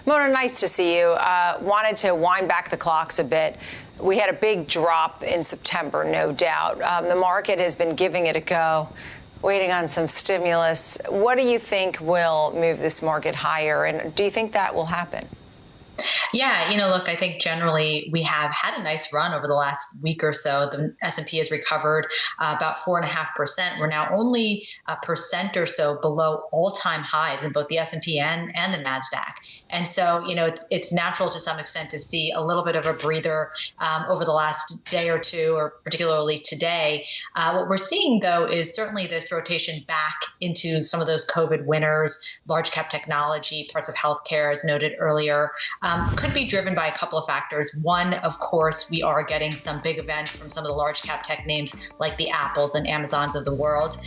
Mona, nice to see you. Wanted to wind back the clocks a bit. We had a big drop in September, no doubt. The market has been giving it a go, waiting on some stimulus. What do you think will move this market higher, and do you think that will happen? Yeah, look, I think generally we have had a nice run over the last week or so. The S&P has recovered about 4.5%. We're now only 1% or so below all-time highs in both the S&P and the NASDAQ. And so, it's natural to some extent to see a little bit of a breather over the last day or two, or particularly today. What we're seeing, though, is certainly this rotation back into some of those COVID winners, large cap technology, parts of healthcare, as noted earlier. Could be driven by a couple of factors. One, of course, we are getting some big events from some of the large cap tech names like the Apples and Amazons of the world.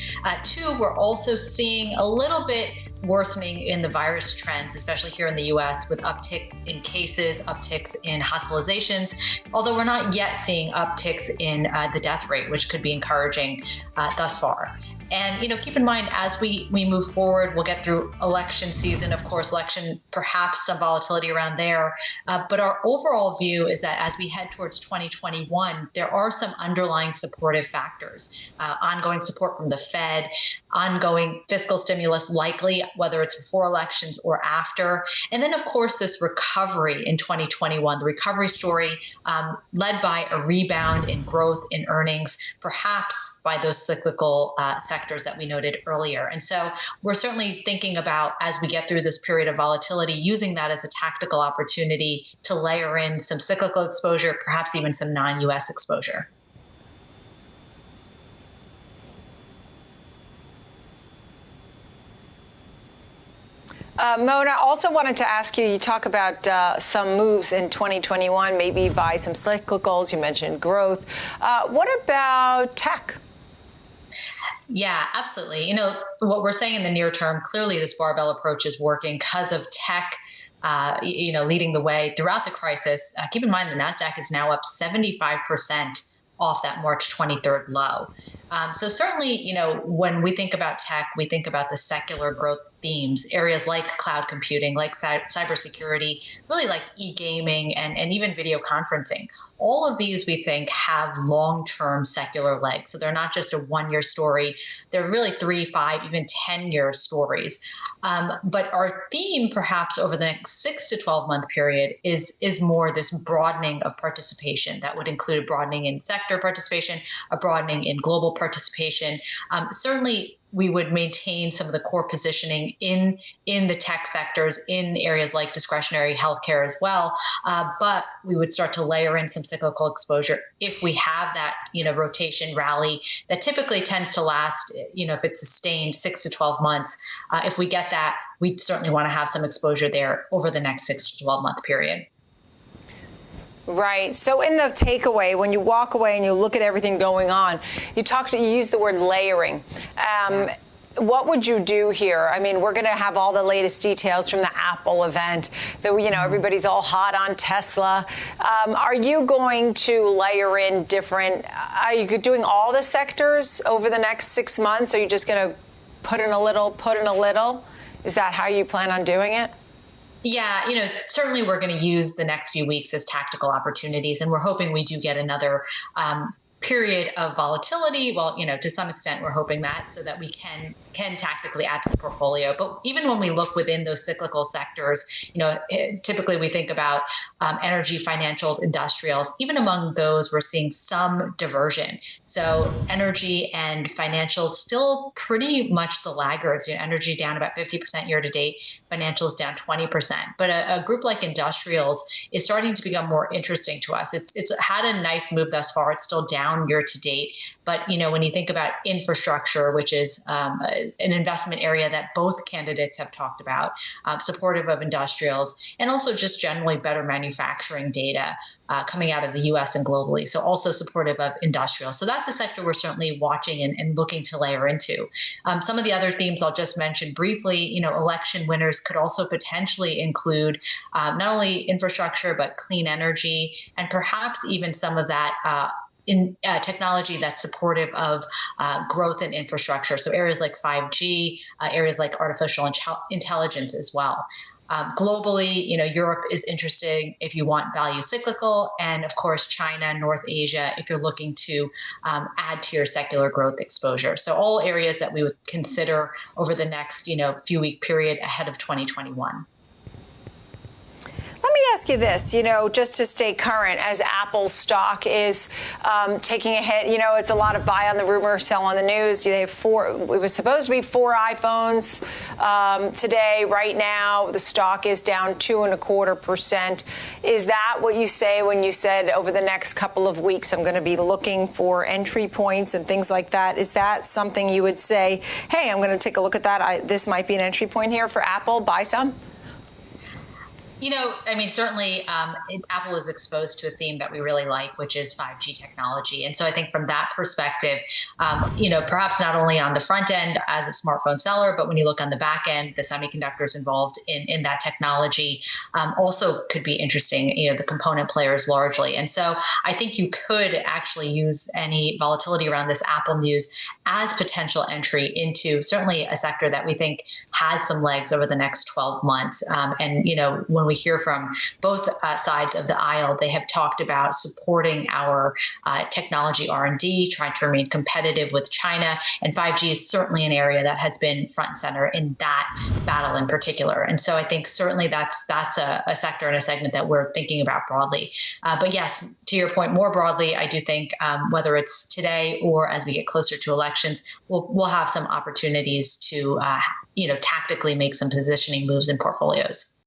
Two, we're also seeing a little bit worsening in the virus trends, especially here in the US, with upticks in cases, upticks in hospitalizations, although we're not yet seeing upticks in the death rate, which could be encouraging thus far. And, keep in mind, as we move forward, we'll get through election season, of course, perhaps some volatility around there. But our overall view is that as we head towards 2021, there are some underlying supportive factors, ongoing support from the Fed, ongoing fiscal stimulus, likely, whether it's before elections or after. And then, of course, this recovery in 2021, the recovery story led by a rebound in growth in earnings, perhaps by those cyclical sectors that we noted earlier. And so we're certainly thinking about, as we get through this period of volatility, using that as a tactical opportunity to layer in some cyclical exposure, perhaps even some non-US exposure. Mona, also wanted to ask you talk about some moves in 2021, maybe buy some cyclicals. You mentioned growth. What about tech? Yeah, absolutely. What we're saying in the near term, clearly this barbell approach is working because of tech, leading the way throughout the crisis. Keep in mind, the NASDAQ is now up 75% off that March 23rd low. So certainly, when we think about tech, we think about the secular growth themes, areas like cloud computing, like cybersecurity, really like e-gaming and even video conferencing. All of these, we think, have long-term secular legs. So they're not just a one-year story. They're really 3, 5, even 10-year stories. But our theme, perhaps over the next 6 to 12-month period, is more this broadening of participation. That would include a broadening in sector participation, a broadening in global participation. Certainly, we would maintain some of the core positioning in the tech sectors, in areas like discretionary healthcare as well. But we would start to layer in some cyclical exposure if we have that, rotation rally that typically tends to last, if it's sustained 6 to 12 months. If we get that, we certainly want to have some exposure there over the next 6 to 12-month period. Right. So in the takeaway, when you walk away and you look at everything going on, you used the word layering. What would you do here? I mean, we're going to have all the latest details from the Apple event. Everybody's all hot on Tesla. Are you going to layer in different? Are you doing all the sectors over the next 6 months? Are you just going to put in a little? Is that how you plan on doing it? Yeah, certainly we're going to use the next few weeks as tactical opportunities, and we're hoping we do get another period of volatility. Well, to some extent, we're hoping that so that we can tactically add to the portfolio. But even when we look within those cyclical sectors, typically we think about energy, financials, industrials. Even among those, we're seeing some diversion. So energy and financials still pretty much the laggards. Energy down about 50% year to date, financials down 20%. But a group like industrials is starting to become more interesting to us. It's had a nice move thus far. It's still down year to date. But, when you think about infrastructure, which is an investment area that both candidates have talked about, supportive of industrials, and also just generally better manufacturing data coming out of the U.S. and globally. So also supportive of industrials. So that's a sector we're certainly watching and looking to layer into. Some of the other themes I'll just mention briefly, election winners could also potentially include not only infrastructure, but clean energy, and perhaps even some of that in technology that's supportive of growth in infrastructure. So areas like 5G, areas like artificial intelligence as well. Globally, Europe is interesting if you want value cyclical, and of course, China, North Asia, if you're looking to add to your secular growth exposure. So all areas that we would consider over the next, few week period ahead of 2021. Let me ask you this, just to stay current, as Apple's stock is taking a hit, it's a lot of buy on the rumor, sell on the news. They have it was supposed to be 4 iPhones today. Right now, the stock is down 2.25%. Is that what you say when you said over the next couple of weeks, I'm going to be looking for entry points and things like that? Is that something you would say, hey, I'm going to take a look at that. This might be an entry point here for Apple, buy some? Certainly Apple is exposed to a theme that we really like, which is 5G technology. And so I think from that perspective, perhaps not only on the front end as a smartphone seller, but when you look on the back end, the semiconductors involved in that technology also could be interesting, the component players largely. And so I think you could actually use any volatility around this Apple news as potential entry into certainly a sector that we think has some legs over the next 12 months. When we hear from both sides of the aisle, they have talked about supporting our technology R&D, trying to remain competitive with China, and 5G is certainly an area that has been front and center in that battle in particular. And so I think certainly that's a sector and a segment that we're thinking about broadly. But yes, to your point, more broadly, I do think whether it's today or as we get closer to elections, we'll have some opportunities to tactically make some positioning moves in portfolios.